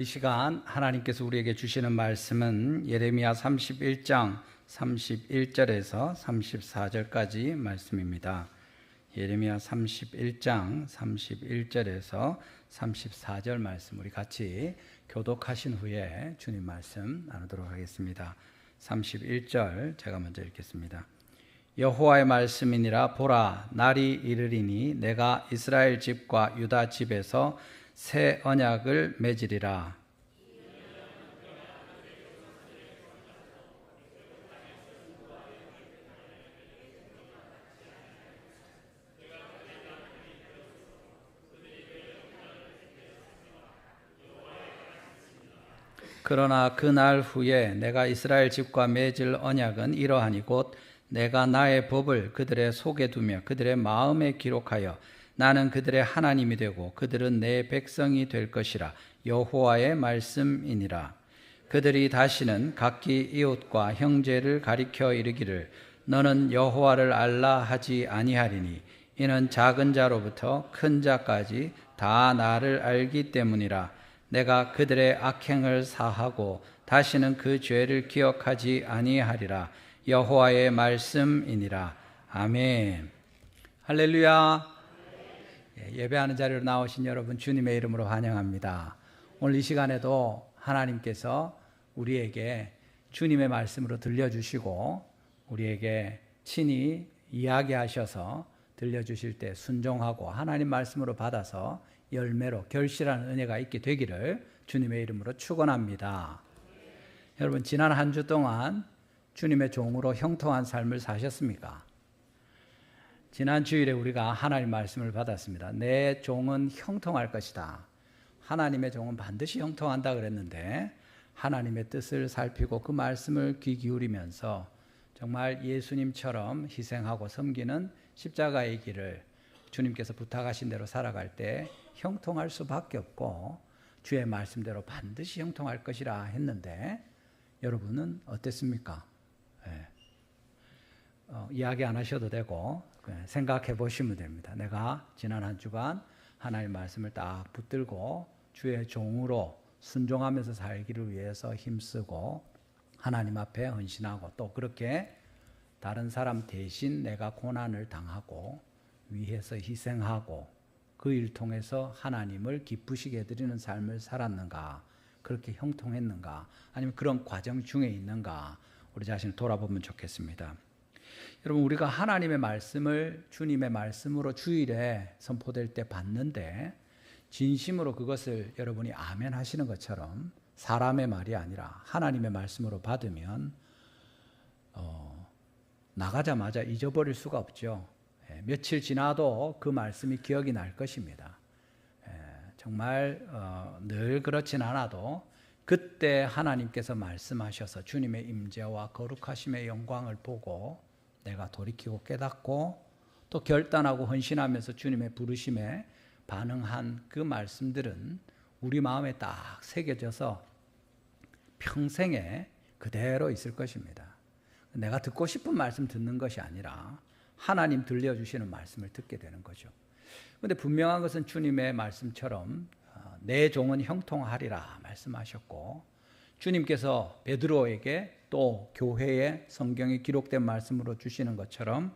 이 시간 하나님께서 우리에게 주시는 말씀은 예레미야 31장 31절에서 34절까지 말씀입니다. 예레미야 31장 31절에서 34절 말씀 우리 같이 교독하신 후에 주님 말씀 나누도록 하겠습니다. 31절 제가 먼저 읽겠습니다. 여호와의 말씀이니라. 보라, 날이 이르리니 내가 이스라엘 집과 유다 집에서 새 언약을 맺으리라. 그러나 그 날 후에 내가 이스라엘 집과 맺을 언약은 이러하니 곧 내가 나의 법을 그들의 속에 두며 그들의 마음에 기록하여 나는 그들의 하나님이 되고 그들은 내 백성이 될 것이라. 여호와의 말씀이니라. 그들이 다시는 각기 이웃과 형제를 가리켜 이르기를 너는 여호와를 알라 하지 아니하리니 이는 작은 자로부터 큰 자까지 다 나를 알기 때문이라. 내가 그들의 악행을 사하고 다시는 그 죄를 기억하지 아니하리라. 여호와의 말씀이니라. 아멘. 할렐루야. 예배하는 자리로 나오신 여러분 주님의 이름으로 환영합니다. 오늘 이 시간에도 하나님께서 우리에게 주님의 말씀으로 들려주시고 우리에게 친히 이야기하셔서 들려주실 때 순종하고 하나님 말씀으로 받아서 열매로 결실하는 은혜가 있게 되기를 주님의 이름으로 축원합니다. 여러분 지난 한 주 동안 주님의 종으로 형통한 삶을 사셨습니까? 지난 주일에 우리가 하나님 말씀을 받았습니다. 내 종은 형통할 것이다. 하나님의 종은 반드시 형통한다 그랬는데 하나님의 뜻을 살피고 그 말씀을 귀 기울이면서 정말 예수님처럼 희생하고 섬기는 십자가의 길을 주님께서 부탁하신 대로 살아갈 때 형통할 수밖에 없고 주의 말씀대로 반드시 형통할 것이라 했는데 여러분은 어땠습니까? 이야기 안 하셔도 되고 생각해 보시면 됩니다. 내가 지난 한 주간 하나님의 말씀을 딱 붙들고 주의 종으로 순종하면서 살기를 위해서 힘쓰고 하나님 앞에 헌신하고 또 그렇게 다른 사람 대신 내가 고난을 당하고 위해서 희생하고 그 일 통해서 하나님을 기쁘시게 해드리는 삶을 살았는가? 그렇게 형통했는가? 아니면 그런 과정 중에 있는가? 우리 자신을 돌아보면 좋겠습니다. 여러분 우리가 하나님의 말씀을 주님의 말씀으로 주일에 선포될 때 받는데 진심으로 그것을 여러분이 아멘 하시는 것처럼 사람의 말이 아니라 하나님의 말씀으로 받으면 나가자마자 잊어버릴 수가 없죠. 며칠 지나도 그 말씀이 기억이 날 것입니다. 정말 늘 그렇진 않아도 그때 하나님께서 말씀하셔서 주님의 임재와 거룩하심의 영광을 보고 내가 돌이키고 깨닫고 또 결단하고 헌신하면서 주님의 부르심에 반응한 그 말씀들은 우리 마음에 딱 새겨져서 평생에 그대로 있을 것입니다. 내가 듣고 싶은 말씀 듣는 것이 아니라 하나님 들려주시는 말씀을 듣게 되는 거죠. 그런데 분명한 것은 주님의 말씀처럼 내 종은 형통하리라 말씀하셨고 주님께서 베드로에게 또 교회에 성경에 기록된 말씀으로 주시는 것처럼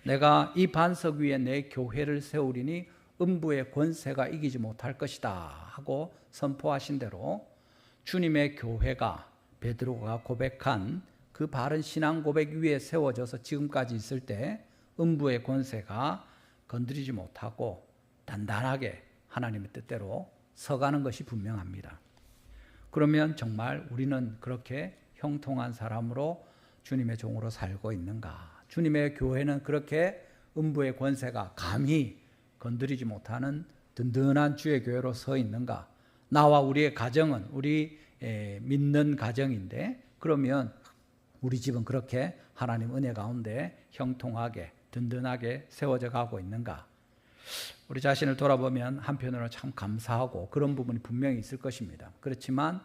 내가 이 반석 위에 내 교회를 세우리니 음부의 권세가 이기지 못할 것이다 하고 선포하신 대로 주님의 교회가 베드로가 고백한 그 바른 신앙 고백 위에 세워져서 지금까지 있을 때 음부의 권세가 건드리지 못하고 단단하게 하나님의 뜻대로 서가는 것이 분명합니다. 그러면 정말 우리는 그렇게 형통한 사람으로 주님의 종으로 살고 있는가? 주님의 교회는 그렇게 음부의 권세가 감히 건드리지 못하는 든든한 주의 교회로 서 있는가? 나와 우리의 가정은 우리 믿는 가정인데 그러면 우리 집은 그렇게 하나님 은혜 가운데 형통하게 든든하게 세워져 가고 있는가? 우리 자신을 돌아보면 한편으로 참 감사하고 그런 부분이 분명히 있을 것입니다. 그렇지만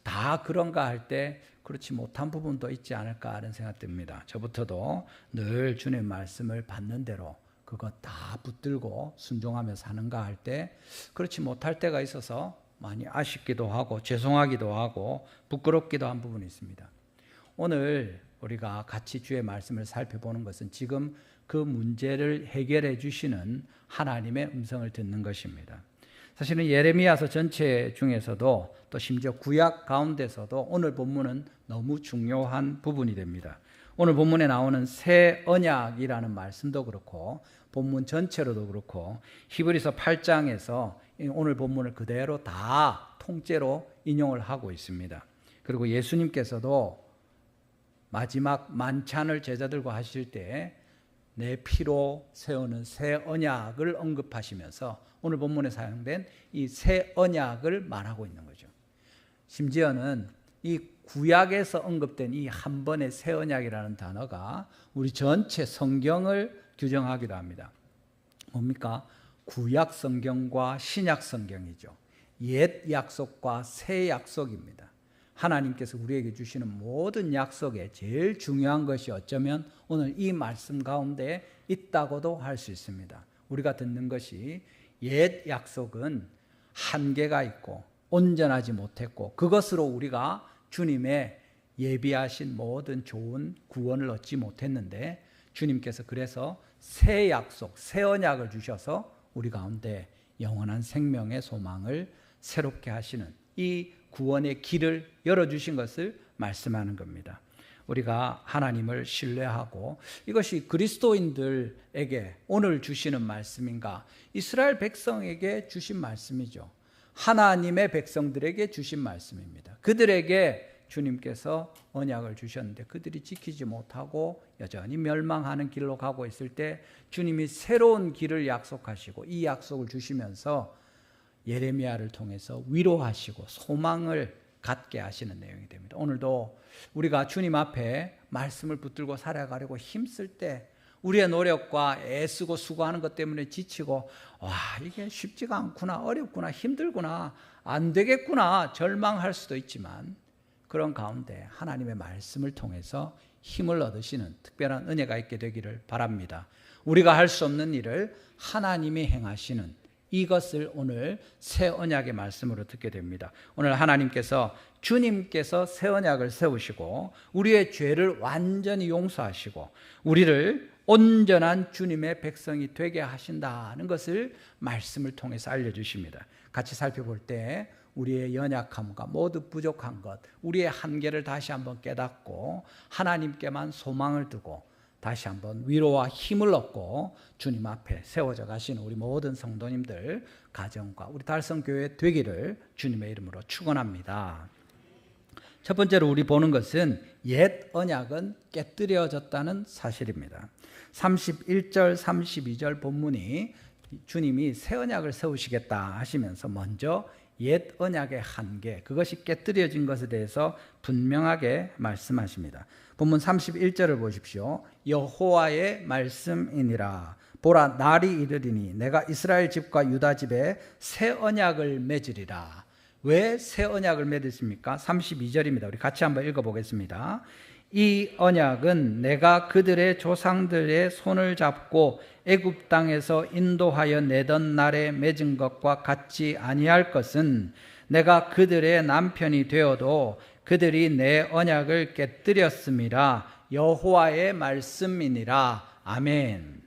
다 그런가 할 때 그렇지 못한 부분도 있지 않을까 하는 생각 듭니다. 저부터도 늘 주님의 말씀을 받는 대로 그것 다 붙들고 순종하며 사는가 할 때 그렇지 못할 때가 있어서 많이 아쉽기도 하고 죄송하기도 하고 부끄럽기도 한 부분이 있습니다. 오늘 우리가 같이 주의 말씀을 살펴보는 것은 지금 그 문제를 해결해 주시는 하나님의 음성을 듣는 것입니다. 사실은 예레미야서 전체 중에서도 또 심지어 구약 가운데서도 오늘 본문은 너무 중요한 부분이 됩니다. 오늘 본문에 나오는 새 언약이라는 말씀도 그렇고 본문 전체로도 그렇고 히브리서 8장에서 오늘 본문을 그대로 다 통째로 인용을 하고 있습니다. 그리고 예수님께서도 마지막 만찬을 제자들과 하실 때 내 피로 세우는 새 언약을 언급하시면서 오늘 본문에 사용된 이 새 언약을 말하고 있는 거죠. 심지어는 이 구약에서 언급된 이 한 번의 새 언약이라는 단어가 우리 전체 성경을 규정하기도 합니다. 뭡니까? 구약 성경과 신약 성경이죠. 옛 약속과 새 약속입니다. 하나님께서 우리에게 주시는 모든 약속에 제일 중요한 것이 어쩌면 오늘 이 말씀 가운데 있다고도 할 수 있습니다. 우리가 듣는 것이 옛 약속은 한계가 있고 온전하지 못했고 그것으로 우리가 주님의 예비하신 모든 좋은 구원을 얻지 못했는데 주님께서 그래서 새 약속, 새 언약을 주셔서 우리 가운데 영원한 생명의 소망을 새롭게 하시는 이 구원의 길을 열어주신 것을 말씀하는 겁니다. 우리가 하나님을 신뢰하고 이것이 그리스도인들에게 오늘 주시는 말씀인가? 이스라엘 백성에게 주신 말씀이죠. 하나님의 백성들에게 주신 말씀입니다. 그들에게 주님께서 언약을 주셨는데 그들이 지키지 못하고 여전히 멸망하는 길로 가고 있을 때 주님이 새로운 길을 약속하시고 이 약속을 주시면서 예레미야를 통해서 위로하시고 소망을 갖게 하시는 내용이 됩니다. 오늘도 우리가 주님 앞에 말씀을 붙들고 살아가려고 힘쓸 때 우리의 노력과 애쓰고 수고하는 것 때문에 지치고 와 이게 쉽지가 않구나, 어렵구나, 힘들구나, 안 되겠구나 절망할 수도 있지만 그런 가운데 하나님의 말씀을 통해서 힘을 얻으시는 특별한 은혜가 있게 되기를 바랍니다. 우리가 할 수 없는 일을 하나님이 행하시는 이것을 오늘 새 언약의 말씀으로 듣게 됩니다. 오늘 하나님께서 주님께서 새 언약을 세우시고 우리의 죄를 완전히 용서하시고 우리를 온전한 주님의 백성이 되게 하신다는 것을 말씀을 통해서 알려주십니다. 같이 살펴볼 때 우리의 연약함과 모두 부족한 것, 우리의 한계를 다시 한번 깨닫고 하나님께만 소망을 두고 다시 한번 위로와 힘을 얻고 주님 앞에 세워져 가시는 우리 모든 성도님들 가정과 우리 달성교회 되기를 주님의 이름으로 축원합니다. 첫 번째로 우리 보는 것은 옛 언약은 깨뜨려졌다는 사실입니다. 31절 32절 본문이 주님이 새 언약을 세우시겠다 하시면서 먼저 옛 언약의 한계, 그것이 깨뜨려진 것에 대해서 분명하게 말씀하십니다. 본문 31절을 보십시오. 여호와의 말씀이니라. 보라, 날이 이르리니 내가 이스라엘 집과 유다 집에 새 언약을 맺으리라. 왜 새 언약을 맺으십니까? 32절입니다. 우리 같이 한번 읽어보겠습니다. 이 언약은 내가 그들의 조상들의 손을 잡고 애굽 땅에서 인도하여 내던 날에 맺은 것과 같지 아니할 것은 내가 그들의 남편이 되어도 그들이 내 언약을 깨뜨렸음이라. 여호와의 말씀이니라. 아멘.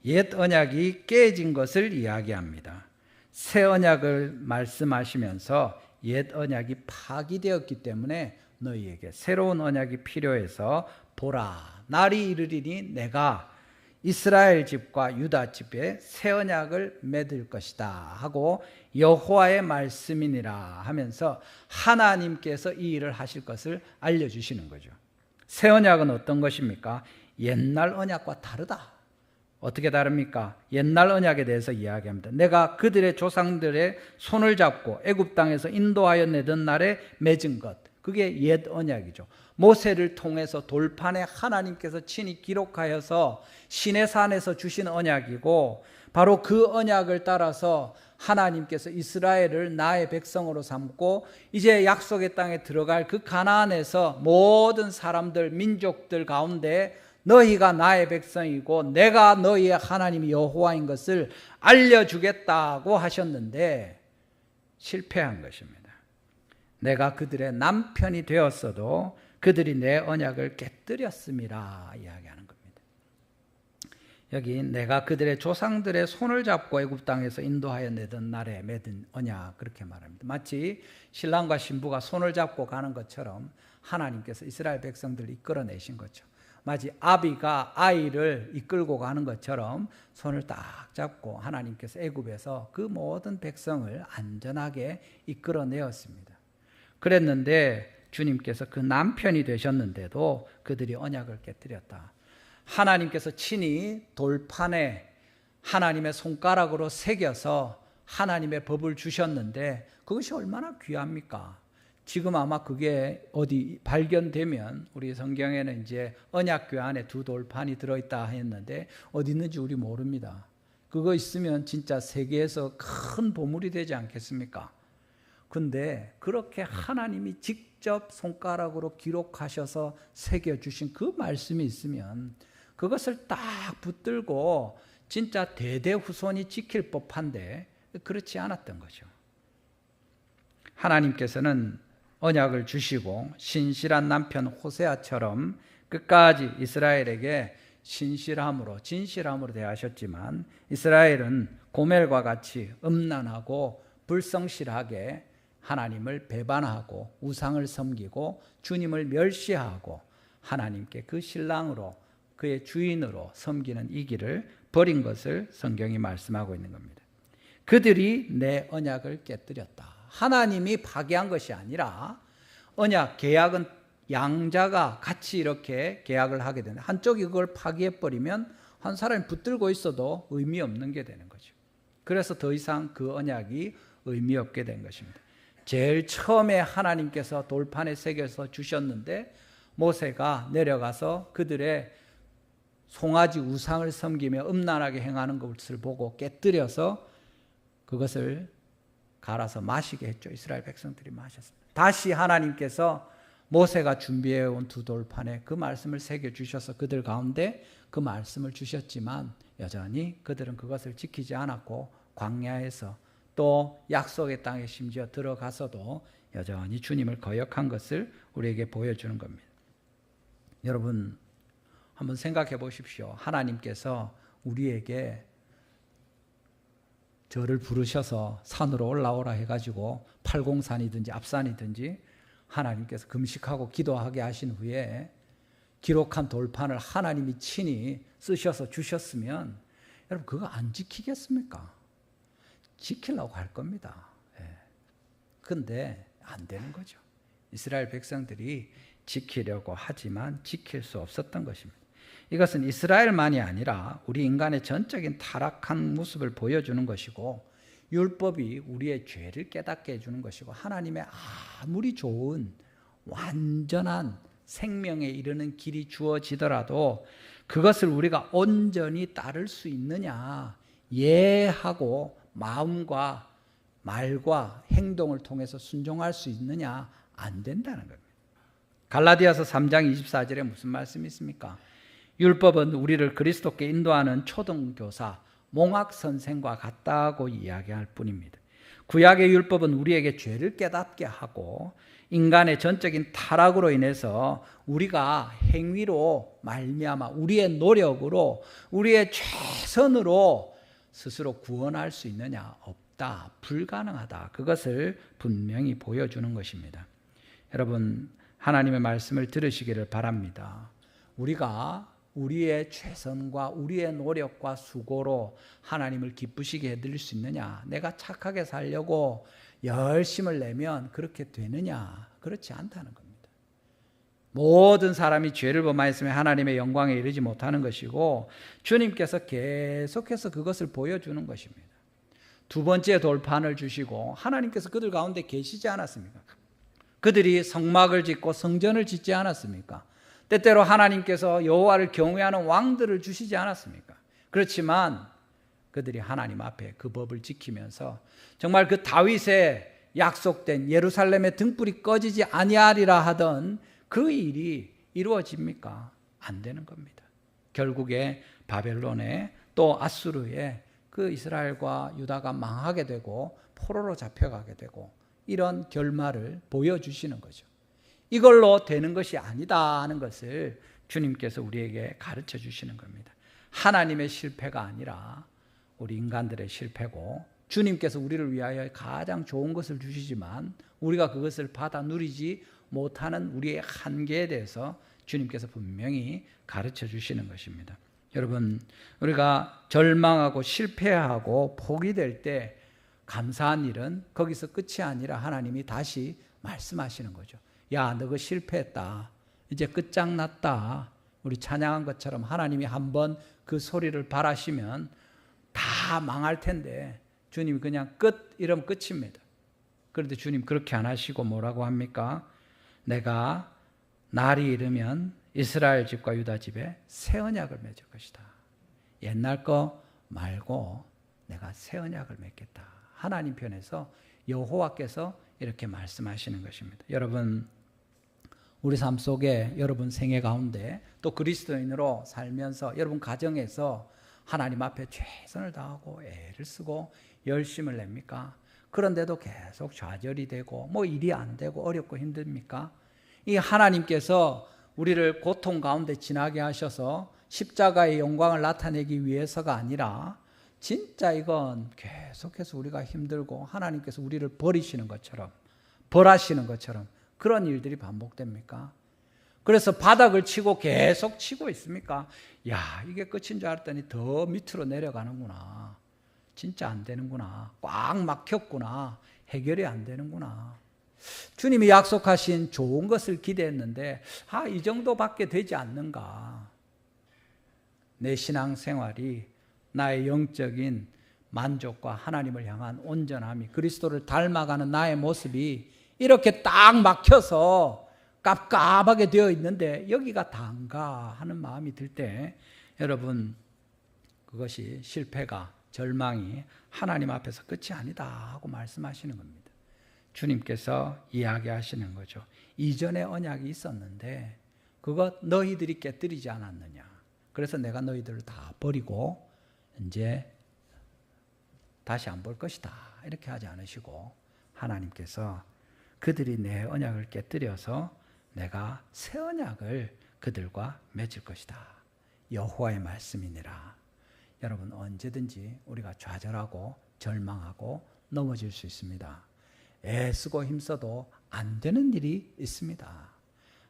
옛 언약이 깨진 것을 이야기합니다. 새 언약을 말씀하시면서 옛 언약이 파기되었기 때문에 너희에게 새로운 언약이 필요해서 보라, 날이 이르리니 내가 이스라엘 집과 유다 집에 새 언약을 맺을 것이다 하고 여호와의 말씀이니라 하면서 하나님께서 이 일을 하실 것을 알려주시는 거죠. 새 언약은 어떤 것입니까? 옛날 언약과 다르다. 어떻게 다릅니까? 옛날 언약에 대해서 이야기합니다. 내가 그들의 조상들의 손을 잡고 애굽 땅에서 인도하여 내던 날에 맺은 것, 그게 옛 언약이죠. 모세를 통해서 돌판에 하나님께서 친히 기록하여서 시내산에서 주신 언약이고 바로 그 언약을 따라서 하나님께서 이스라엘을 나의 백성으로 삼고 이제 약속의 땅에 들어갈 그 가나안에서 모든 사람들, 민족들 가운데 너희가 나의 백성이고 내가 너희의 하나님 여호와인 것을 알려주겠다고 하셨는데 실패한 것입니다. 내가 그들의 남편이 되었어도 그들이 내 언약을 깨뜨렸음이라 이야기하는 겁니다. 여기 내가 그들의 조상들의 손을 잡고 애굽 땅에서 인도하여 내던 날에 맺은 언약, 그렇게 말합니다. 마치 신랑과 신부가 손을 잡고 가는 것처럼 하나님께서 이스라엘 백성들을 이끌어내신 거죠. 마치 아비가 아이를 이끌고 가는 것처럼 손을 딱 잡고 하나님께서 애굽에서 그 모든 백성을 안전하게 이끌어내었습니다. 그랬는데 주님께서 그 남편이 되셨는데도 그들이 언약을 깨뜨렸다. 하나님께서 친히 돌판에 하나님의 손가락으로 새겨서 하나님의 법을 주셨는데 그것이 얼마나 귀합니까? 지금 아마 그게 어디 발견되면, 우리 성경에는 이제 언약궤 안에 두 돌판이 들어있다 했는데 어디 있는지 우리 모릅니다. 그거 있으면 진짜 세계에서 큰 보물이 되지 않겠습니까? 근데 그렇게 하나님이 직접 손가락으로 기록하셔서 새겨주신 그 말씀이 있으면 그것을 딱 붙들고 진짜 대대후손이 지킬 법한데 그렇지 않았던 거죠. 하나님께서는 언약을 주시고 신실한 남편 호세아처럼 끝까지 이스라엘에게 신실함으로, 진실함으로 대하셨지만 이스라엘은 고멜과 같이 음란하고 불성실하게 하나님을 배반하고 우상을 섬기고 주님을 멸시하고 하나님께 그 신랑으로, 그의 주인으로 섬기는 이 길을 버린 것을 성경이 말씀하고 있는 겁니다. 그들이 내 언약을 깨뜨렸다. 하나님이 파기한 것이 아니라 언약, 계약은 양자가 같이 이렇게 계약을 하게 되는, 한쪽이 그걸 파기해버리면 한 사람이 붙들고 있어도 의미 없는 게 되는 거죠. 그래서 더 이상 그 언약이 의미 없게 된 것입니다. 제일 처음에 하나님께서 돌판에 새겨서 주셨는데 모세가 내려가서 그들의 송아지 우상을 섬기며 음란하게 행하는 것을 보고 깨뜨려서 그것을 갈아서 마시게 했죠. 이스라엘 백성들이 마셨습니다. 다시 하나님께서 모세가 준비해온 두 돌판에 그 말씀을 새겨주셔서 그들 가운데 그 말씀을 주셨지만 여전히 그들은 그것을 지키지 않았고 광야에서 또 약속의 땅에 심지어 들어가서도 여전히 주님을 거역한 것을 우리에게 보여주는 겁니다. 여러분 한번 생각해 보십시오. 하나님께서 우리에게 저를 부르셔서 산으로 올라오라 해가지고 팔공산이든지 앞산이든지 하나님께서 금식하고 기도하게 하신 후에 기록한 돌판을 하나님이 친히 쓰셔서 주셨으면 여러분 그거 안 지키겠습니까? 지키려고 할 겁니다. 근데 안 되는 거죠. 이스라엘 백성들이 지키려고 하지만 지킬 수 없었던 것입니다. 이것은 이스라엘만이 아니라 우리 인간의 전적인 타락한 모습을 보여주는 것이고 율법이 우리의 죄를 깨닫게 해주는 것이고 하나님의 아무리 좋은 완전한 생명에 이르는 길이 주어지더라도 그것을 우리가 온전히 따를 수 있느냐, 예하고 마음과 말과 행동을 통해서 순종할 수 있느냐, 안 된다는 겁니다. 갈라디아서 3장 24절에 무슨 말씀이 있습니까? 율법은 우리를 그리스도께 인도하는 초등교사, 몽학선생과 같다고 이야기할 뿐입니다. 구약의 율법은 우리에게 죄를 깨닫게 하고 인간의 전적인 타락으로 인해서 우리가 행위로 말미암아 우리의 노력으로 우리의 최선으로 스스로 구원할 수 있느냐? 없다. 불가능하다. 그것을 분명히 보여주는 것입니다. 여러분 하나님의 말씀을 들으시기를 바랍니다. 우리가 우리의 최선과 우리의 노력과 수고로 하나님을 기쁘시게 해드릴 수 있느냐? 내가 착하게 살려고 열심을 내면 그렇게 되느냐? 그렇지 않다는 겁니다. 모든 사람이 죄를 범하였으면 하나님의 영광에 이르지 못하는 것이고 주님께서 계속해서 그것을 보여주는 것입니다. 두 번째 돌판을 주시고 하나님께서 그들 가운데 계시지 않았습니까? 그들이 성막을 짓고 성전을 짓지 않았습니까? 때때로 하나님께서 여호와를 경외하는 왕들을 주시지 않았습니까? 그렇지만 그들이 하나님 앞에 그 법을 지키면서 정말 그 다윗의 약속된 예루살렘의 등불이 꺼지지 아니하리라 하던 그 일이 이루어집니까? 안 되는 겁니다. 결국에 바벨론에 또 아수르에 그 이스라엘과 유다가 망하게 되고 포로로 잡혀가게 되고 이런 결말을 보여주시는 거죠. 이걸로 되는 것이 아니다 하는 것을 주님께서 우리에게 가르쳐 주시는 겁니다. 하나님의 실패가 아니라 우리 인간들의 실패고 주님께서 우리를 위하여 가장 좋은 것을 주시지만 우리가 그것을 받아 누리지 못하는 우리의 한계에 대해서 주님께서 분명히 가르쳐 주시는 것입니다. 여러분, 우리가 절망하고 실패하고 포기될 때 감사한 일은 거기서 끝이 아니라 하나님이 다시 말씀하시는 거죠. 야, 너가 실패했다. 이제 끝장났다. 우리 찬양한 것처럼 하나님이 한번 그 소리를 바라시면 다 망할 텐데 주님이 그냥 끝 이러면 끝입니다. 그런데 주님 그렇게 안 하시고 뭐라고 합니까? 내가 날이 이르면 이스라엘 집과 유다 집에 새 언약을 맺을 것이다. 옛날 거 말고 내가 새 언약을 맺겠다. 하나님 편에서 여호와께서 이렇게 말씀하시는 것입니다. 여러분, 우리 삶 속에 여러분 생애 가운데 또 그리스도인으로 살면서 여러분 가정에서 하나님 앞에 최선을 다하고 애를 쓰고 열심을 냅니까? 그런데도 계속 좌절이 되고 뭐 일이 안 되고 어렵고 힘듭니까? 이 하나님께서 우리를 고통 가운데 지나게 하셔서 십자가의 영광을 나타내기 위해서가 아니라 진짜 이건 계속해서 우리가 힘들고 하나님께서 우리를 버리시는 것처럼 벌하시는 것처럼 그런 일들이 반복됩니까? 그래서 바닥을 치고 계속 치고 있습니까? 야, 이게 끝인 줄 알았더니 더 밑으로 내려가는구나. 진짜 안 되는구나. 꽉 막혔구나. 해결이 안 되는구나. 주님이 약속하신 좋은 것을 기대했는데 이 정도밖에 되지 않는가. 내 신앙생활이 나의 영적인 만족과 하나님을 향한 온전함이 그리스도를 닮아가는 나의 모습이 이렇게 딱 막혀서 깝깝하게 되어 있는데 여기가 다인가 하는 마음이 들 때 여러분 그것이 실패가 절망이 하나님 앞에서 끝이 아니다 하고 말씀하시는 겁니다. 주님께서 이야기하시는 거죠. 이전에 언약이 있었는데 그것 너희들이 깨뜨리지 않았느냐. 그래서 내가 너희들을 다 버리고 이제 다시 안 볼 것이다. 이렇게 하지 않으시고 하나님께서 그들이 내 언약을 깨뜨려서 내가 새 언약을 그들과 맺을 것이다. 여호와의 말씀이니라. 여러분 언제든지 우리가 좌절하고 절망하고 넘어질 수 있습니다. 애쓰고 힘써도 안 되는 일이 있습니다.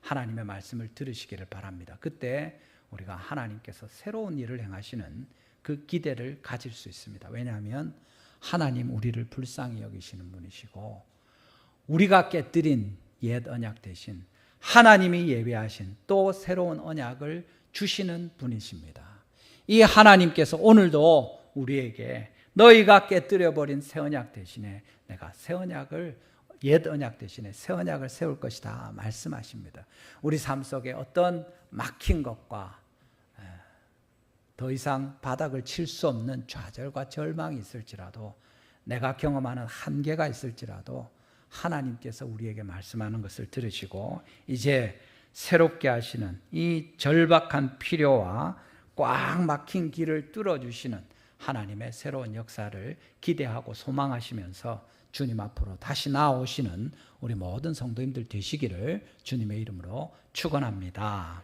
하나님의 말씀을 들으시기를 바랍니다. 그때 우리가 하나님께서 새로운 일을 행하시는 그 기대를 가질 수 있습니다. 왜냐하면 하나님 우리를 불쌍히 여기시는 분이시고 우리가 깨뜨린 옛 언약 대신 하나님이 예배하신 또 새로운 언약을 주시는 분이십니다. 이 하나님께서 오늘도 우리에게 너희가 깨뜨려버린 새 언약 대신에 내가 새 언약을 옛 언약 대신에 새 언약을 세울 것이다 말씀하십니다. 우리 삶 속에 어떤 막힌 것과 더 이상 바닥을 칠 수 없는 좌절과 절망이 있을지라도 내가 경험하는 한계가 있을지라도 하나님께서 우리에게 말씀하는 것을 들으시고 이제 새롭게 하시는 이 절박한 필요와 꽉 막힌 길을 뚫어주시는 하나님의 새로운 역사를 기대하고 소망하시면서 주님 앞으로 다시 나오시는 우리 모든 성도님들 되시기를 주님의 이름으로 축원합니다.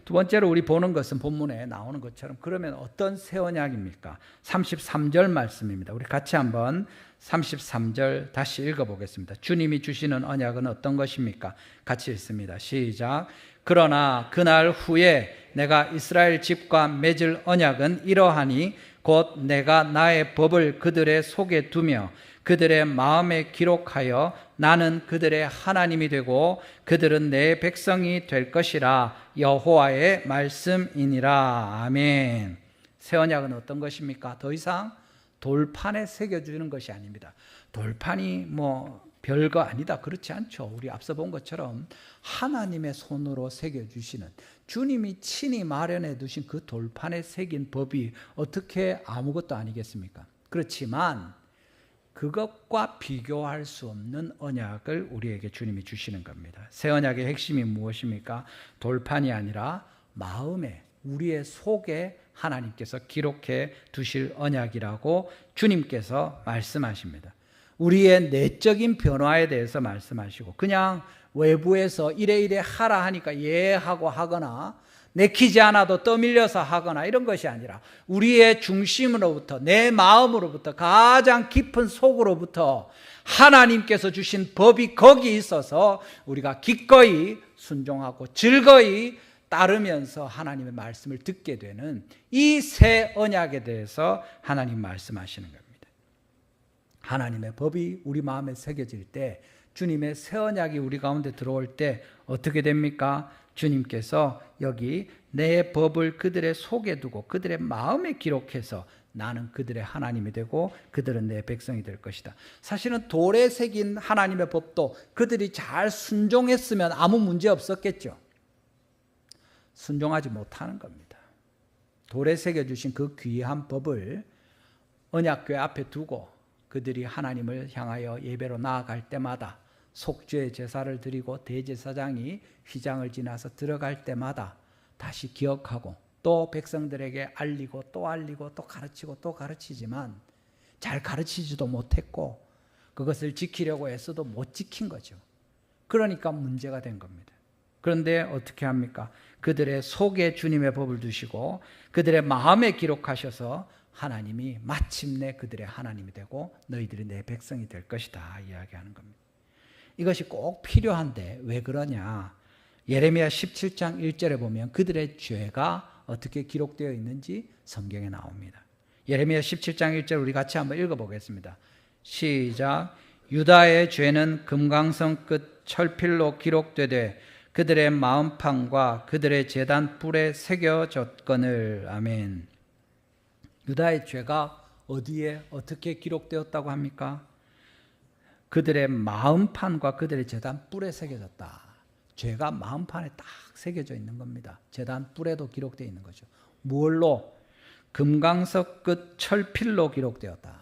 두 번째로 우리 보는 것은 본문에 나오는 것처럼 그러면 어떤 새 언약입니까? 33절 말씀입니다. 우리 같이 한번 33절 다시 읽어보겠습니다. 주님이 주시는 언약은 어떤 것입니까? 같이 읽습니다. 시작. 그러나 그날 후에 내가 이스라엘 집과 맺을 언약은 이러하니 곧 내가 나의 법을 그들의 속에 두며 그들의 마음에 기록하여 나는 그들의 하나님이 되고 그들은 내 백성이 될 것이라. 여호와의 말씀이니라. 아멘. 새 언약은 어떤 것입니까? 더 이상 돌판에 새겨주는 것이 아닙니다. 돌판이 뭐 별거 아니다 그렇지 않죠. 우리 앞서 본 것처럼 하나님의 손으로 새겨주시는 주님이 친히 마련해 두신 그 돌판에 새긴 법이 어떻게 아무것도 아니겠습니까? 그렇지만 그것과 비교할 수 없는 언약을 우리에게 주님이 주시는 겁니다. 새 언약의 핵심이 무엇입니까? 돌판이 아니라 마음에 우리의 속에 하나님께서 기록해 두실 언약이라고 주님께서 말씀하십니다. 우리의 내적인 변화에 대해서 말씀하시고, 그냥 외부에서 이래 하라 하니까 예 하고 하거나 내키지 않아도 떠밀려서 하거나 이런 것이 아니라 우리의 중심으로부터, 내 마음으로부터, 가장 깊은 속으로부터 하나님께서 주신 법이 거기 있어서 우리가 기꺼이 순종하고 즐거이 따르면서 하나님의 말씀을 듣게 되는 이 새 언약에 대해서 하나님 말씀하시는 겁니다. 하나님의 법이 우리 마음에 새겨질 때, 주님의 새 언약이 우리 가운데 들어올 때 어떻게 됩니까? 주님께서 여기 내 법을 그들의 속에 두고 그들의 마음에 기록해서 나는 그들의 하나님이 되고 그들은 내 백성이 될 것이다. 사실은 돌에 새긴 하나님의 법도 그들이 잘 순종했으면 아무 문제 없었겠죠. 순종하지 못하는 겁니다. 돌에 새겨주신 그 귀한 법을 언약궤 앞에 두고 그들이 하나님을 향하여 예배로 나아갈 때마다, 속죄 제사를 드리고 대제사장이 휘장을 지나서 들어갈 때마다 다시 기억하고 또 백성들에게 알리고 또 가르치고 또 가르치지만 잘 가르치지도 못했고 그것을 지키려고 애써도 못 지킨 거죠. 그러니까 문제가 된 겁니다. 그런데 어떻게 합니까? 그들의 속에 주님의 법을 두시고 그들의 마음에 기록하셔서 하나님이 마침내 그들의 하나님이 되고 너희들이 내 백성이 될 것이다 이야기하는 겁니다. 이것이 꼭 필요한데 왜 그러냐? 예레미야 17장 1절에 보면 그들의 죄가 어떻게 기록되어 있는지 성경에 나옵니다. 예레미야 17장 1절 우리 같이 한번 읽어보겠습니다. 시작. 유다의 죄는 금강석 끝 철필로 기록되되 그들의 마음판과 그들의 제단 뿔에 새겨졌거늘. 아멘. 유다의 죄가 어디에 어떻게 기록되었다고 합니까? 그들의 마음판과 그들의 제단 뿔에 새겨졌다. 죄가 마음판에 딱 새겨져 있는 겁니다. 제단 뿔에도 기록되어 있는 거죠. 무엇로? 금강석 끝 철필로 기록되었다.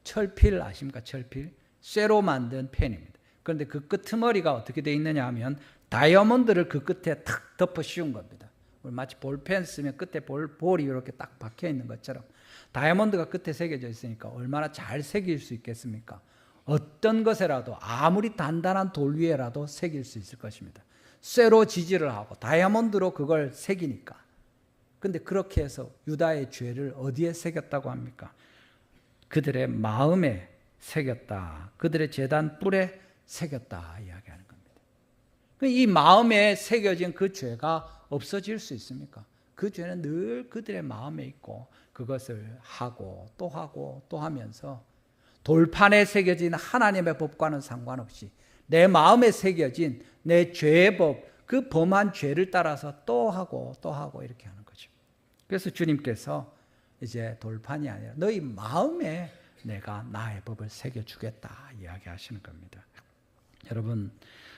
철필 아십니까? 철필? 쇠로 만든 펜입니다. 그런데 그 끄트머리가 어떻게 되어 있느냐 하면 다이아몬드를 그 끝에 탁 덮어 씌운 겁니다. 마치 볼펜 쓰면 끝에 볼이 이렇게 딱 박혀 있는 것처럼 다이아몬드가 끝에 새겨져 있으니까 얼마나 잘 새길 수 있겠습니까? 어떤 것에라도 아무리 단단한 돌 위에라도 새길 수 있을 것입니다. 쇠로 지지를 하고 다이아몬드로 그걸 새기니까. 근데 그렇게 해서 유다의 죄를 어디에 새겼다고 합니까? 그들의 마음에 새겼다. 그들의 제단 뿔에 새겼다 이야기하는 겁니다. 이 마음에 새겨진 그 죄가 없어질 수 있습니까? 그 죄는 늘 그들의 마음에 있고 그것을 하고 또 하면서 돌판에 새겨진 하나님의 법과는 상관없이 내 마음에 새겨진 내 죄의 법, 그 범한 죄를 따라서 또 하고 이렇게 하는 거죠. 그래서 주님께서 이제 돌판이 아니라 너희 마음에 내가 나의 법을 새겨주겠다 이야기하시는 겁니다. 여러분,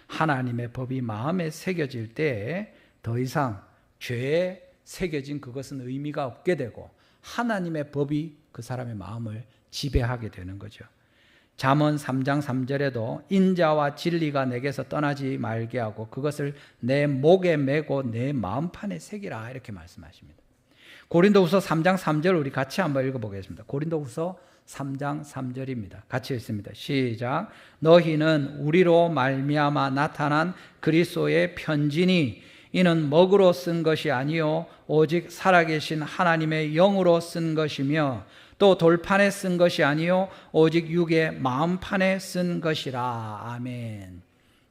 하나님의 법이 마음에 새겨질 때 더 이상 죄에 새겨진 그것은 의미가 없게 되고 하나님의 법이 그 사람의 마음을 지배하게 되는 거죠. 잠언 3장 3절에도 인자와 진리가 내게서 떠나지 말게 하고 그것을 내 목에 메고 내 마음판에 새기라 이렇게 말씀하십니다. 고린도후서 3장 3절 우리 같이 한번 읽어보겠습니다. 고린도후서 3장 3절입니다. 같이 읽습니다. 시작. 너희는 우리로 말미암아 나타난 그리스도의 편지니 이는 먹으로 쓴 것이 아니요 오직 살아계신 하나님의 영으로 쓴 것이며 또 돌판에 쓴 것이 아니요 오직 육의 마음판에 쓴 것이라. 아멘.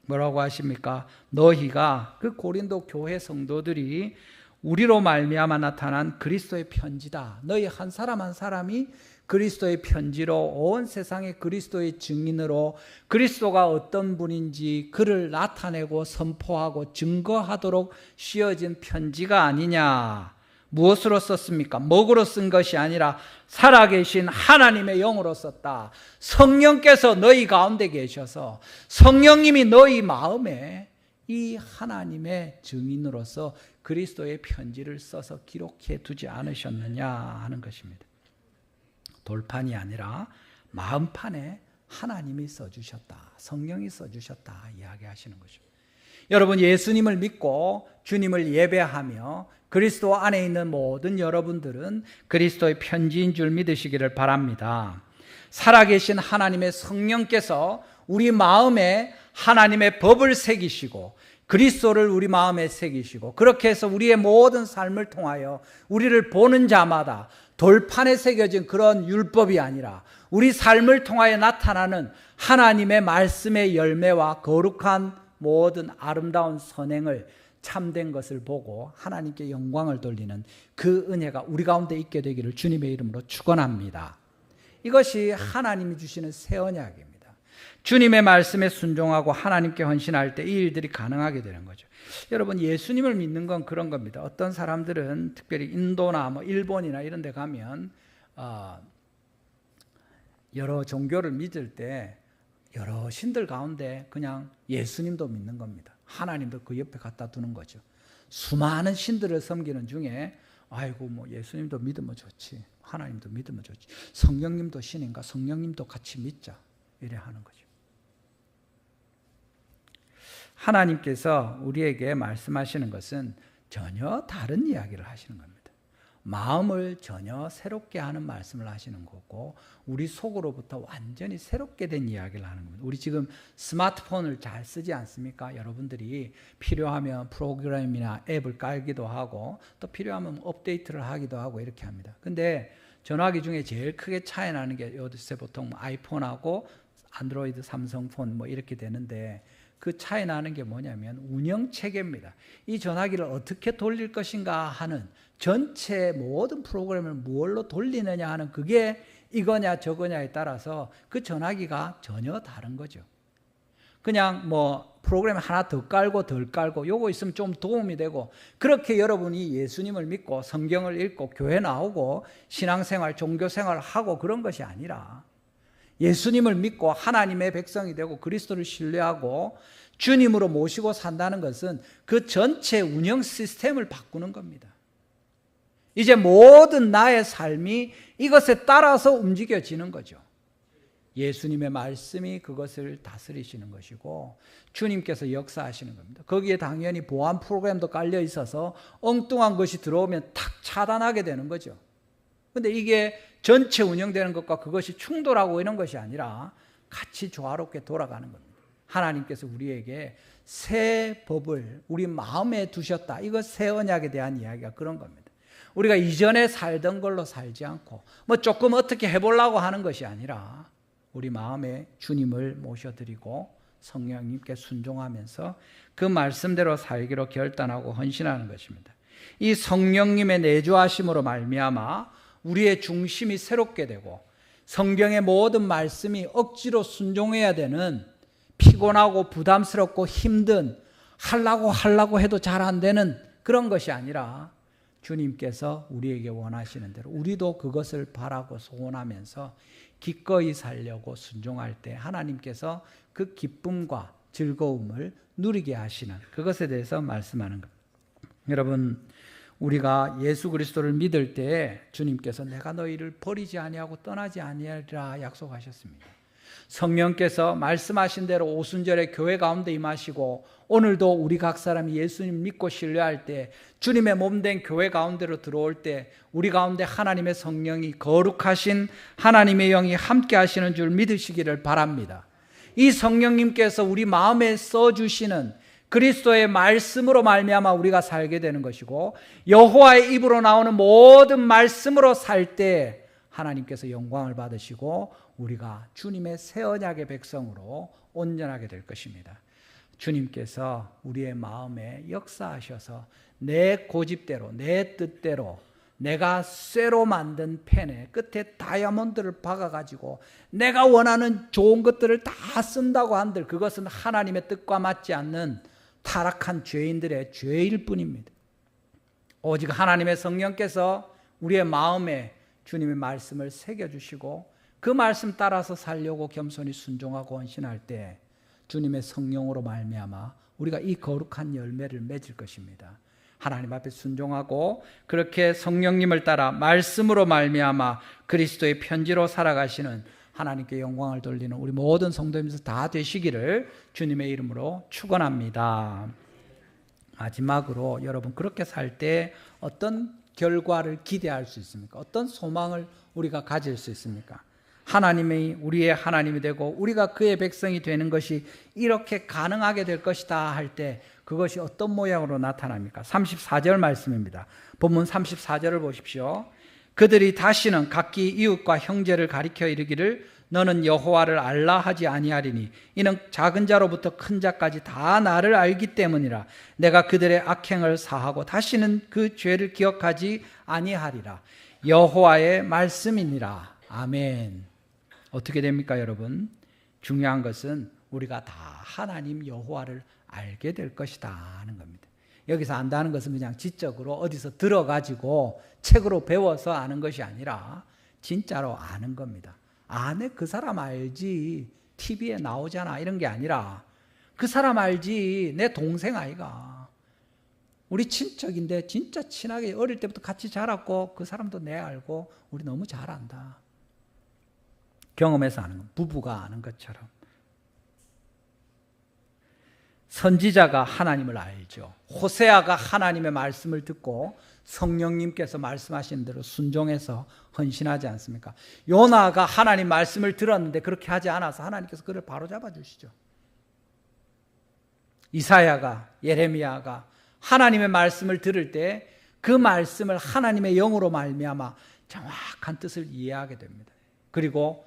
뭐라고 하십니까? 너희가, 그 고린도 교회 성도들이 우리로 말미암아 나타난 그리스도의 편지다. 너희 한 사람 한 사람이 그리스도의 편지로 온 세상에 그리스도의 증인으로 그리스도가 어떤 분인지 그를 나타내고 선포하고 증거하도록 씌어진 편지가 아니냐. 무엇으로 썼습니까? 먹으로 쓴 것이 아니라 살아계신 하나님의 영으로 썼다. 성령께서 너희 가운데 계셔서 성령님이 너희 마음에 이 하나님의 증인으로서 그리스도의 편지를 써서 기록해 두지 않으셨느냐 하는 것입니다. 돌판이 아니라 마음판에 하나님이 써주셨다. 성령이 써주셨다 이야기하시는 거죠. 여러분, 예수님을 믿고 주님을 예배하며 그리스도 안에 있는 모든 여러분들은 그리스도의 편지인 줄 믿으시기를 바랍니다. 살아계신 하나님의 성령께서 우리 마음에 하나님의 법을 새기시고 그리스도를 우리 마음에 새기시고 그렇게 해서 우리의 모든 삶을 통하여 우리를 보는 자마다 돌판에 새겨진 그런 율법이 아니라 우리 삶을 통하여 나타나는 하나님의 말씀의 열매와 거룩한 모든 아름다운 선행을 참된 것을 보고 하나님께 영광을 돌리는 그 은혜가 우리 가운데 있게 되기를 주님의 이름으로 축원합니다. 이것이 하나님이 주시는 새 언약입니다. 주님의 말씀에 순종하고 하나님께 헌신할 때 이 일들이 가능하게 되는 거죠. 여러분, 예수님을 믿는 건 그런 겁니다. 어떤 사람들은 특별히 인도나 일본이나 이런 데 가면 여러 종교를 믿을 때 여러 신들 가운데 그냥 예수님도 믿는 겁니다. 하나님도 그 옆에 갖다 두는 거죠. 수많은 신들을 섬기는 중에 아이고 예수님도 믿으면 좋지, 하나님도 믿으면 좋지, 성령님도 신인가, 성령님도 같이 믿자, 이래 하는 거죠. 하나님께서 우리에게 말씀하시는 것은 전혀 다른 이야기를 하시는 겁니다. 마음을 전혀 새롭게 하는 말씀을 하시는 거고 우리 속으로부터 완전히 새롭게 된 이야기를 하는 겁니다. 우리 지금 스마트폰을 잘 쓰지 않습니까? 여러분들이 필요하면 프로그램이나 앱을 깔기도 하고 또 필요하면 업데이트를 하기도 하고 이렇게 합니다. 근데 전화기 중에 제일 크게 차이 나는 게 요새 보통 아이폰하고 안드로이드, 삼성폰 이렇게 되는데 그 차이 나는 게 뭐냐면 운영 체계입니다. 이 전화기를 어떻게 돌릴 것인가 하는 전체 모든 프로그램을 뭘로 돌리느냐 하는 그게 이거냐 저거냐에 따라서 그 전화기가 전혀 다른 거죠. 그냥 프로그램 하나 더 깔고 덜 깔고 요거 있으면 좀 도움이 되고 그렇게 여러분이 예수님을 믿고 성경을 읽고 교회 나오고 신앙생활, 종교생활을 하고 그런 것이 아니라 예수님을 믿고 하나님의 백성이 되고 그리스도를 신뢰하고 주님으로 모시고 산다는 것은 그 전체 운영 시스템을 바꾸는 겁니다. 이제 모든 나의 삶이 이것에 따라서 움직여지는 거죠. 예수님의 말씀이 그것을 다스리시는 것이고 주님께서 역사하시는 겁니다. 거기에 당연히 보안 프로그램도 깔려 있어서 엉뚱한 것이 들어오면 탁 차단하게 되는 거죠. 그런데 이게 전체 운영되는 것과 그것이 충돌하고 이런 것이 아니라 같이 조화롭게 돌아가는 겁니다. 하나님께서 우리에게 새 법을 우리 마음에 두셨다. 이거 새 언약에 대한 이야기가 그런 겁니다. 우리가 이전에 살던 걸로 살지 않고 조금 어떻게 해보려고 하는 것이 아니라 우리 마음에 주님을 모셔드리고 성령님께 순종하면서 그 말씀대로 살기로 결단하고 헌신하는 것입니다. 이 성령님의 내주하심으로 말미암아 우리의 중심이 새롭게 되고 성경의 모든 말씀이 억지로 순종해야 되는 피곤하고 부담스럽고 힘든 하려고 해도 잘 안 되는 그런 것이 아니라 주님께서 우리에게 원하시는 대로 우리도 그것을 바라고 소원하면서 기꺼이 살려고 순종할 때 하나님께서 그 기쁨과 즐거움을 누리게 하시는 그것에 대해서 말씀하는 겁니다. 여러분, 우리가 예수 그리스도를 믿을 때 주님께서 내가 너희를 버리지 아니하고 떠나지 아니하리라 약속하셨습니다. 성령께서 말씀하신 대로 오순절에 교회 가운데 임하시고 오늘도 우리 각 사람이 예수님 믿고 신뢰할 때 주님의 몸된 교회 가운데로 들어올 때 우리 가운데 하나님의 성령이 거룩하신 하나님의 영이 함께 하시는 줄 믿으시기를 바랍니다. 이 성령님께서 우리 마음에 써주시는 그리스도의 말씀으로 말미암아 우리가 살게 되는 것이고 여호와의 입으로 나오는 모든 말씀으로 살 때 하나님께서 영광을 받으시고 우리가 주님의 새 언약의 백성으로 온전하게 될 것입니다. 주님께서 우리의 마음에 역사하셔서 내 고집대로 내 뜻대로 내가 쇠로 만든 펜에 끝에 다이아몬드를 박아가지고 내가 원하는 좋은 것들을 다 쓴다고 한들 그것은 하나님의 뜻과 맞지 않는 타락한 죄인들의 죄일 뿐입니다. 오직 하나님의 성령께서 우리의 마음에 주님의 말씀을 새겨주시고 그 말씀 따라서 살려고 겸손히 순종하고 헌신할 때 주님의 성령으로 말미암아 우리가 이 거룩한 열매를 맺을 것입니다. 하나님 앞에 순종하고 그렇게 성령님을 따라 말씀으로 말미암아 그리스도의 편지로 살아가시는 하나님께 영광을 돌리는 우리 모든 성도님들 다 되시기를 주님의 이름으로 축원합니다. 마지막으로 여러분, 그렇게 살 때 어떤 결과를 기대할 수 있습니까? 어떤 소망을 우리가 가질 수 있습니까? 하나님이 우리의 하나님이 되고 우리가 그의 백성이 되는 것이 이렇게 가능하게 될 것이다 할 때 그것이 어떤 모양으로 나타납니까? 34절 말씀입니다. 본문 34절을 보십시오. 그들이 다시는 각기 이웃과 형제를 가리켜 이르기를 너는 여호와를 알라 하지 아니하리니 이는 작은 자로부터 큰 자까지 다 나를 알기 때문이라. 내가 그들의 악행을 사하고 다시는 그 죄를 기억하지 아니하리라. 여호와의 말씀이니라. 아멘. 어떻게 됩니까, 여러분? 중요한 것은 우리가 다 하나님 여호와를 알게 될 것이다 하는 겁니다. 여기서 안다는 것은 그냥 지적으로 어디서 들어가지고 책으로 배워서 아는 것이 아니라 진짜로 아는 겁니다. 아네, 그 사람 알지, TV에 나오잖아, 이런 게 아니라 그 사람 알지, 내 동생 아이가, 우리 친척인데 진짜 친하게 어릴 때부터 같이 자랐고 그 사람도 내 알고 우리 너무 잘 안다. 경험해서 아는 것, 부부가 아는 것처럼. 선지자가 하나님을 알죠. 호세아가 하나님의 말씀을 듣고 성령님께서 말씀하신 대로 순종해서 헌신하지 않습니까? 요나가 하나님 말씀을 들었는데 그렇게 하지 않아서 하나님께서 그를 바로잡아 주시죠. 이사야가, 예레미야가 하나님의 말씀을 들을 때 그 말씀을 하나님의 영으로 말미암아 정확한 뜻을 이해하게 됩니다. 그리고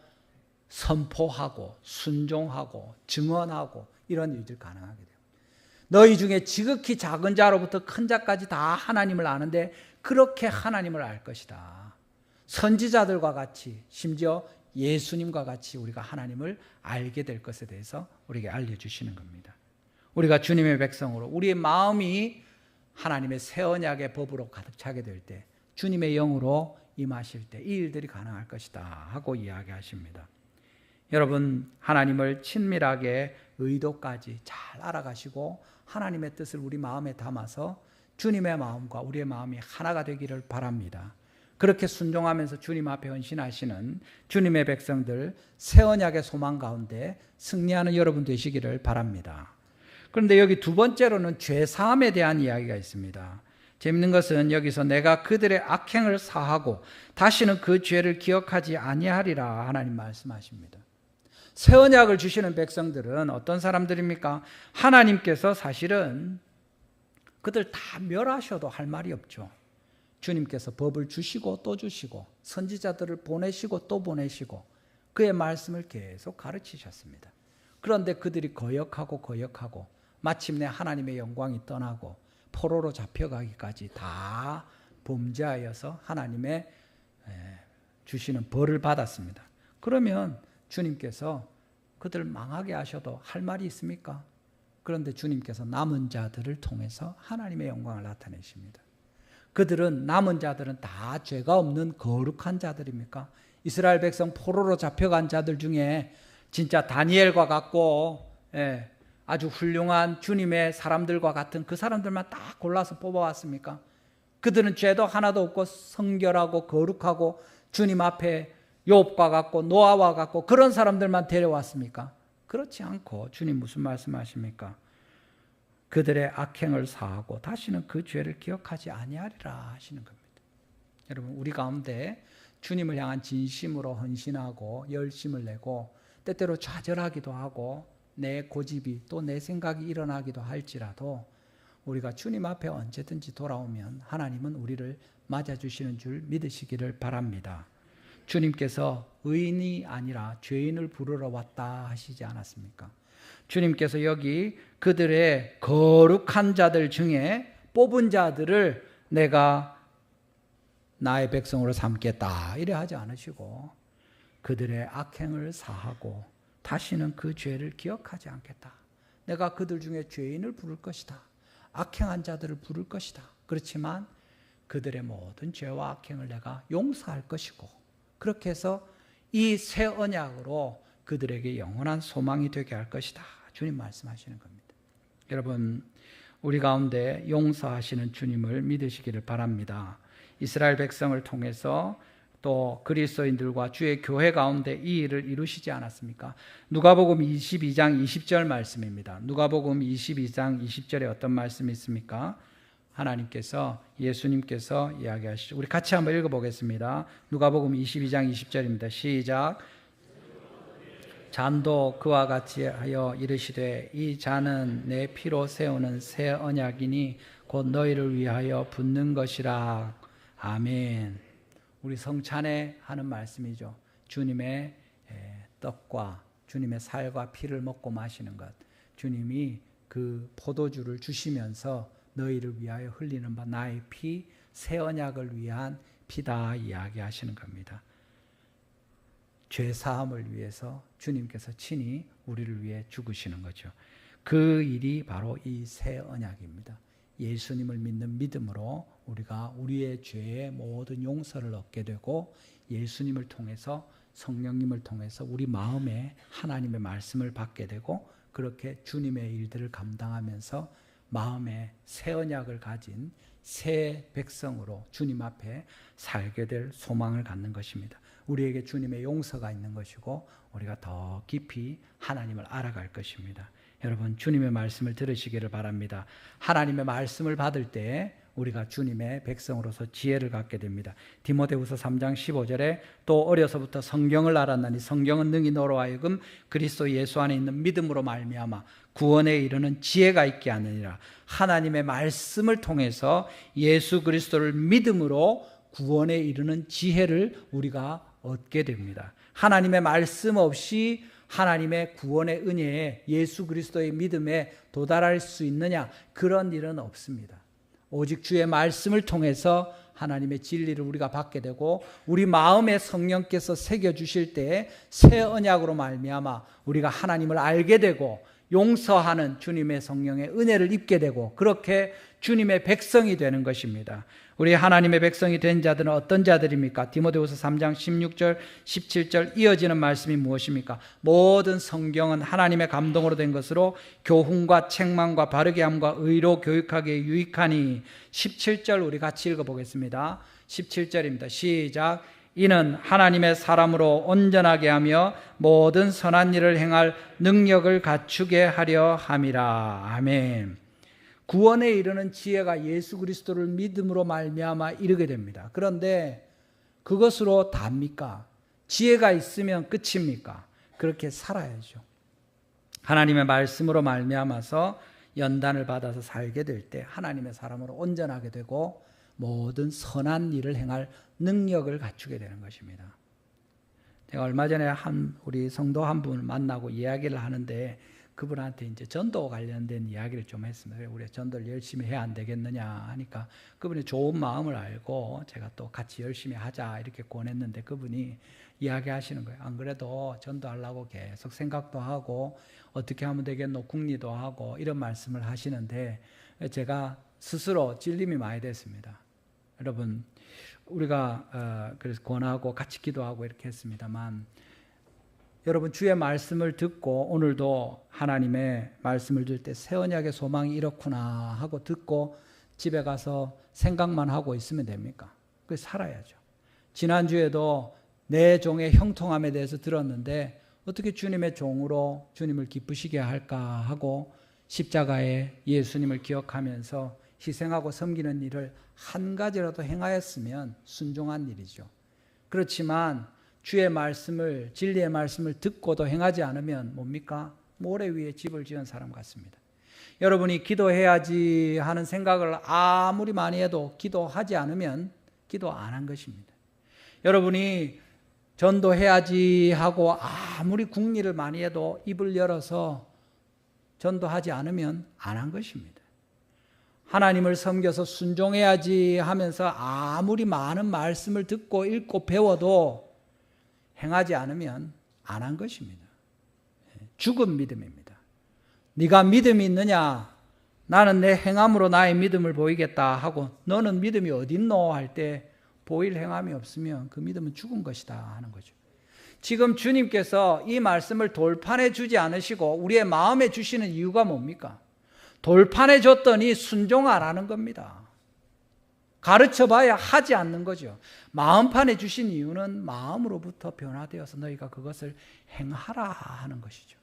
선포하고 순종하고 증언하고 이런 일들 가능하게 돼요. 너희 중에 지극히 작은 자로부터 큰 자까지 다 하나님을 아는데 그렇게 하나님을 알 것이다. 선지자들과 같이, 심지어 예수님과 같이 우리가 하나님을 알게 될 것에 대해서 우리에게 알려주시는 겁니다. 우리가 주님의 백성으로 우리의 마음이 하나님의 새 언약의 법으로 가득 차게 될 때, 주님의 영으로 임하실 때 이 일들이 가능할 것이다 하고 이야기하십니다. 여러분, 하나님을 친밀하게 의도까지 잘 알아가시고 하나님의 뜻을 우리 마음에 담아서 주님의 마음과 우리의 마음이 하나가 되기를 바랍니다. 그렇게 순종하면서 주님 앞에 헌신하시는 주님의 백성들, 새 언약의 소망 가운데 승리하는 여러분 되시기를 바랍니다. 그런데 여기 두 번째로는 죄사함에 대한 이야기가 있습니다. 재밌는 것은 여기서 내가 그들의 악행을 사하고 다시는 그 죄를 기억하지 아니하리라 하나님 말씀하십니다. 새 언약을 주시는 백성들은 어떤 사람들입니까? 하나님께서 사실은 그들 다 멸하셔도 할 말이 없죠. 주님께서 법을 주시고 또 주시고 선지자들을 보내시고 또 보내시고 그의 말씀을 계속 가르치셨습니다. 그런데 그들이 거역하고 마침내 하나님의 영광이 떠나고 포로로 잡혀가기까지 다 범죄하여서 하나님의 주시는 벌을 받았습니다. 그러면 주님께서 그들을 망하게 하셔도 할 말이 있습니까? 그런데 주님께서 남은 자들을 통해서 하나님의 영광을 나타내십니다. 그들은, 남은 자들은 다 죄가 없는 거룩한 자들입니까? 이스라엘 백성 포로로 잡혀간 자들 중에 진짜 다니엘과 같고 아주 훌륭한 주님의 사람들과 같은 그 사람들만 딱 골라서 뽑아왔습니까? 그들은 죄도 하나도 없고 성결하고 거룩하고 주님 앞에 욥과 같고 노아와 같고 그런 사람들만 데려왔습니까? 그렇지 않고 주님 무슨 말씀하십니까? 그들의 악행을 사하고 다시는 그 죄를 기억하지 아니하리라 하시는 겁니다. 여러분, 우리 가운데 주님을 향한 진심으로 헌신하고 열심을 내고 때때로 좌절하기도 하고 내 고집이 또 내 생각이 일어나기도 할지라도 우리가 주님 앞에 언제든지 돌아오면 하나님은 우리를 맞아주시는 줄 믿으시기를 바랍니다. 주님께서 의인이 아니라 죄인을 부르러 왔다 하시지 않았습니까? 주님께서 여기 그들의 거룩한 자들 중에 뽑은 자들을 내가 나의 백성으로 삼겠다 이래 하지 않으시고 그들의 악행을 사하고 다시는 그 죄를 기억하지 않겠다. 내가 그들 중에 죄인을 부를 것이다. 악행한 자들을 부를 것이다. 그렇지만 그들의 모든 죄와 악행을 내가 용서할 것이고 그렇게 해서 이 새 언약으로 그들에게 영원한 소망이 되게 할 것이다. 주님 말씀하시는 겁니다. 여러분, 우리 가운데 용서하시는 주님을 믿으시기를 바랍니다. 이스라엘 백성을 통해서 또 그리스도인들과 주의 교회 가운데 이 일을 이루시지 않았습니까? 누가복음 22장 20절 말씀입니다. 누가복음 22장 20절에 어떤 말씀이 있습니까? 하나님께서, 예수님께서 이야기하시죠. 우리 같이 한번 읽어보겠습니다. 누가복음 22장 20절입니다. 시작. 잔도 그와 같이 하여 이르시되 이 잔은 내 피로 세우는 새 언약이니 곧 너희를 위하여 붓는 것이라. 아멘. 우리 성찬에 하는 말씀이죠. 주님의 떡과 주님의 살과 피를 먹고 마시는 것. 주님이 그 포도주를 주시면서 너희를 위하여 흘리는 바 나의 피, 새 언약을 위한 피다 이야기하시는 겁니다. 죄 사함을 위해서 주님께서 친히 우리를 위해 죽으시는 거죠. 그 일이 바로 이 새 언약입니다. 예수님을 믿는 믿음으로 우리가 우리의 죄의 모든 용서를 얻게 되고 예수님을 통해서 성령님을 통해서 우리 마음에 하나님의 말씀을 받게 되고 그렇게 주님의 일들을 감당하면서 마음에 새 언약을 가진 새 백성으로 주님 앞에 살게 될 소망을 갖는 것입니다. 우리에게 주님의 용서가 있는 것이고 우리가 더 깊이 하나님을 알아갈 것입니다. 여러분 주님의 말씀을 들으시기를 바랍니다. 하나님의 말씀을 받을 때 우리가 주님의 백성으로서 지혜를 갖게 됩니다. 디모데후서 3장 15절에 또 어려서부터 성경을 알았나니 성경은 능히 너로 하여금 그리스도 예수 안에 있는 믿음으로 말미암아 구원에 이르는 지혜가 있게 하느니라. 하나님의 말씀을 통해서 예수 그리스도를 믿음으로 구원에 이르는 지혜를 우리가 얻게 됩니다. 하나님의 말씀 없이 하나님의 구원의 은혜에 예수 그리스도의 믿음에 도달할 수 있느냐? 그런 일은 없습니다. 오직 주의 말씀을 통해서 하나님의 진리를 우리가 받게 되고 우리 마음에 성령께서 새겨주실 때 새 언약으로 말미암아 우리가 하나님을 알게 되고 용서하는 주님의 성령의 은혜를 입게 되고 그렇게 주님의 백성이 되는 것입니다. 우리 하나님의 백성이 된 자들은 어떤 자들입니까? 디모데후서 3장 16절 17절 이어지는 말씀이 무엇입니까? 모든 성경은 하나님의 감동으로 된 것으로 교훈과 책망과 바르게 함과 의로 교육하기에 유익하니. 17절 우리 같이 읽어보겠습니다. 17절입니다. 시작. 이는 하나님의 사람으로 온전하게 하며 모든 선한 일을 행할 능력을 갖추게 하려 함이라. 아멘. 구원에 이르는 지혜가 예수 그리스도를 믿음으로 말미암아 이르게 됩니다. 그런데 그것으로 답니까? 지혜가 있으면 끝입니까? 그렇게 살아야죠. 하나님의 말씀으로 말미암아서 연단을 받아서 살게 될 때 하나님의 사람으로 온전하게 되고 모든 선한 일을 행할 능력을 갖추게 되는 것입니다. 제가 얼마 전에 우리 성도 한 분을 만나고 이야기를 하는데 그분한테 이제 전도 관련된 이야기를 좀 했습니다. 우리 전도를 열심히 해야 안 되겠느냐 하니까 그분이 좋은 마음을 알고 제가 또 같이 열심히 하자 이렇게 권했는데 그분이 이야기하시는 거예요. 안 그래도 전도하려고 계속 생각도 하고 어떻게 하면 되겠노 궁리도 하고 이런 말씀을 하시는데 제가 스스로 찔림이 많이 됐습니다. 여러분 우리가 그래서 권하고 같이 기도하고 이렇게 했습니다만 여러분 주의 말씀을 듣고 오늘도 하나님의 말씀을 들 때 새 언약의 소망이 이렇구나 하고 듣고 집에 가서 생각만 하고 있으면 됩니까? 그게 살아야죠. 지난주에도 내 종의 형통함에 대해서 들었는데 어떻게 주님의 종으로 주님을 기쁘시게 할까 하고 십자가에 예수님을 기억하면서 희생하고 섬기는 일을 한 가지라도 행하였으면 순종한 일이죠. 그렇지만 주의 말씀을 진리의 말씀을 듣고도 행하지 않으면 뭡니까? 모래 위에 집을 지은 사람 같습니다. 여러분이 기도해야지 하는 생각을 아무리 많이 해도 기도하지 않으면 기도 안 한 것입니다. 여러분이 전도해야지 하고 아무리 궁리를 많이 해도 입을 열어서 전도하지 않으면 안 한 것입니다. 하나님을 섬겨서 순종해야지 하면서 아무리 많은 말씀을 듣고 읽고 배워도 행하지 않으면 안 한 것입니다. 죽은 믿음입니다. 네가 믿음이 있느냐? 나는 내 행함으로 나의 믿음을 보이겠다 하고 너는 믿음이 어딨노? 할 때 보일 행함이 없으면 그 믿음은 죽은 것이다 하는 거죠. 지금 주님께서 이 말씀을 돌판해 주지 않으시고 우리의 마음에 주시는 이유가 뭡니까? 돌판해 줬더니 순종 안 하는 겁니다. 가르쳐봐야 하지 않는 거죠. 마음판에 주신 이유는 마음으로부터 변화되어서 너희가 그것을 행하라 하는 것이죠.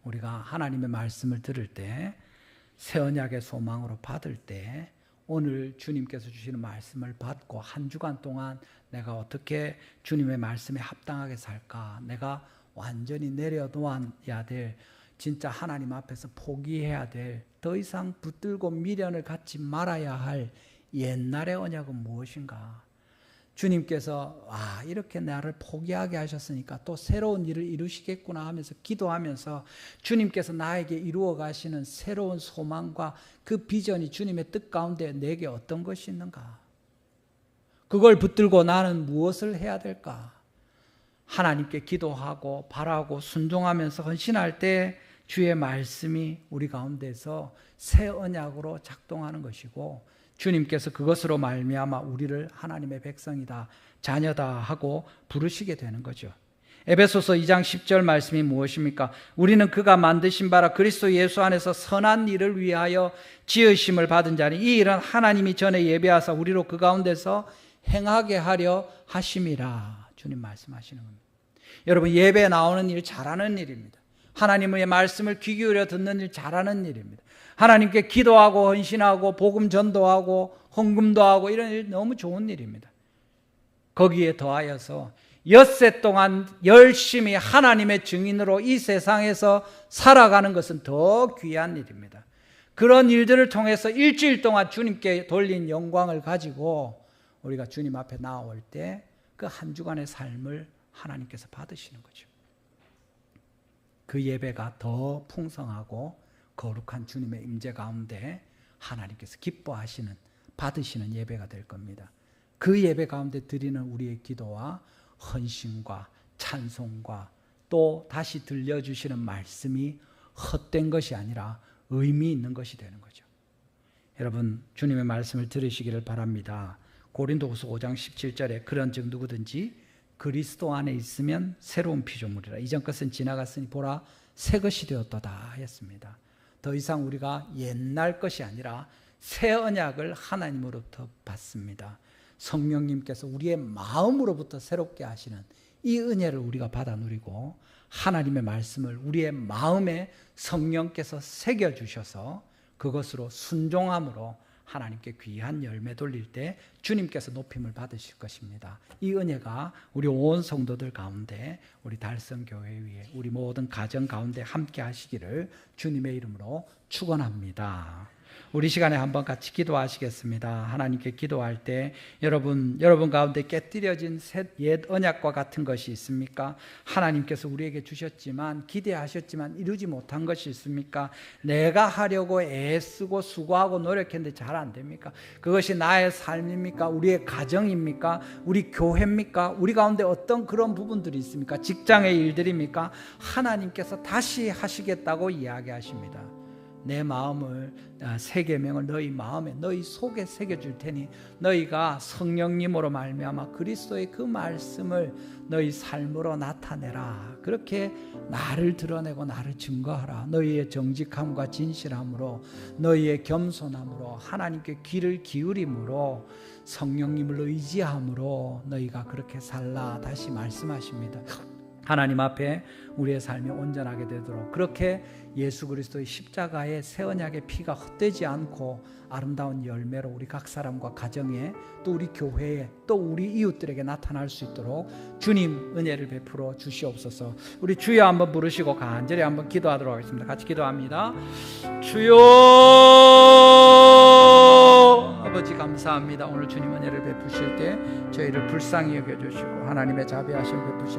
우리가 하나님의 말씀을 들을 때 새 언약의 소망으로 받을 때 오늘 주님께서 주시는 말씀을 받고 한 주간 동안 내가 어떻게 주님의 말씀에 합당하게 살까? 내가 완전히 내려놓아야 될, 진짜 하나님 앞에서 포기해야 될, 더 이상 붙들고 미련을 갖지 말아야 할 옛날의 언약은 무엇인가? 주님께서 이렇게 나를 포기하게 하셨으니까 또 새로운 일을 이루시겠구나 하면서 기도하면서 주님께서 나에게 이루어 가시는 새로운 소망과 그 비전이 주님의 뜻 가운데 내게 어떤 것이 있는가? 그걸 붙들고 나는 무엇을 해야 될까? 하나님께 기도하고 바라고 순종하면서 헌신할 때 주의 말씀이 우리 가운데서 새 언약으로 작동하는 것이고, 주님께서 그것으로 말미암아 우리를 하나님의 백성이다, 자녀다 하고 부르시게 되는 거죠. 에베소서 2장 10절 말씀이 무엇입니까? 우리는 그가 만드신 바라 그리스도 예수 안에서 선한 일을 위하여 지으심을 받은 자니 이 일은 하나님이 전에 예배하사 우리로 그 가운데서 행하게 하려 하심이라. 주님 말씀하시는 겁니다. 여러분, 예배에 나오는 일 잘하는 일입니다. 하나님의 말씀을 귀 기울여 듣는 일 잘하는 일입니다. 하나님께 기도하고 헌신하고 복음 전도하고 헌금도 하고 이런 일 너무 좋은 일입니다. 거기에 더하여서 엿새 동안 열심히 하나님의 증인으로 이 세상에서 살아가는 것은 더 귀한 일입니다. 그런 일들을 통해서 일주일 동안 주님께 돌린 영광을 가지고 우리가 주님 앞에 나올 때 그 한 주간의 삶을 하나님께서 받으시는 거죠. 그 예배가 더 풍성하고 거룩한 주님의 임재 가운데 하나님께서 기뻐하시는, 받으시는 예배가 될 겁니다. 그 예배 가운데 드리는 우리의 기도와 헌신과 찬송과 또 다시 들려주시는 말씀이 헛된 것이 아니라 의미 있는 것이 되는 거죠. 여러분, 주님의 말씀을 들으시기를 바랍니다. 고린도후서 5장 17절에 그런즉 누구든지 그리스도 안에 있으면 새로운 피조물이라. 이전 것은 지나갔으니 보라 새 것이 되었도다 했습니다. 더 이상 우리가 옛날 것이 아니라 새 언약을 하나님으로부터 받습니다. 성령님께서 우리의 마음으로부터 새롭게 하시는 이 은혜를 우리가 받아 누리고 하나님의 말씀을 우리의 마음에 성령께서 새겨주셔서 그것으로 순종함으로 하나님께 귀한 열매 돌릴 때 주님께서 높임을 받으실 것입니다. 이 은혜가 우리 온 성도들 가운데, 우리 달성교회 위에, 우리 모든 가정 가운데 함께 하시기를 주님의 이름으로 축원합니다. 우리 시간에 한번 같이 기도하시겠습니다. 하나님께 기도할 때 여러분 가운데 깨뜨려진 옛 언약과 같은 것이 있습니까? 하나님께서 우리에게 주셨지만, 기대하셨지만 이루지 못한 것이 있습니까? 내가 하려고 애쓰고 수고하고 노력했는데 잘 안 됩니까? 그것이 나의 삶입니까? 우리의 가정입니까? 우리 교회입니까? 우리 가운데 어떤 그런 부분들이 있습니까? 직장의 일들입니까? 하나님께서 다시 하시겠다고 이야기하십니다. 내 마음을, 새 계명을 너희 마음에, 너희 속에 새겨줄 테니 너희가 성령님으로 말미암아 그리스도의 그 말씀을 너희 삶으로 나타내라. 그렇게 나를 드러내고 나를 증거하라. 너희의 정직함과 진실함으로, 너희의 겸손함으로, 하나님께 귀를 기울임으로, 성령님을 의지함으로 너희가 그렇게 살라. 다시 말씀하십니다. 하나님 앞에 우리의 삶이 온전하게 되도록 그렇게 예수 그리스도의 십자가의 새 언약의 피가 헛되지 않고 아름다운 열매로 우리 각 사람과 가정에, 또 우리 교회에, 또 우리 이웃들에게 나타날 수 있도록 주님 은혜를 베풀어 주시옵소서. 우리 주여 한번 부르시고 간절히 한번 기도하도록 하겠습니다. 같이 기도합니다. 주여 아버지 감사합니다. 오늘 주님 은혜를 베푸실 때 저희를 불쌍히 여겨주시고 하나님의 자비하심 베푸신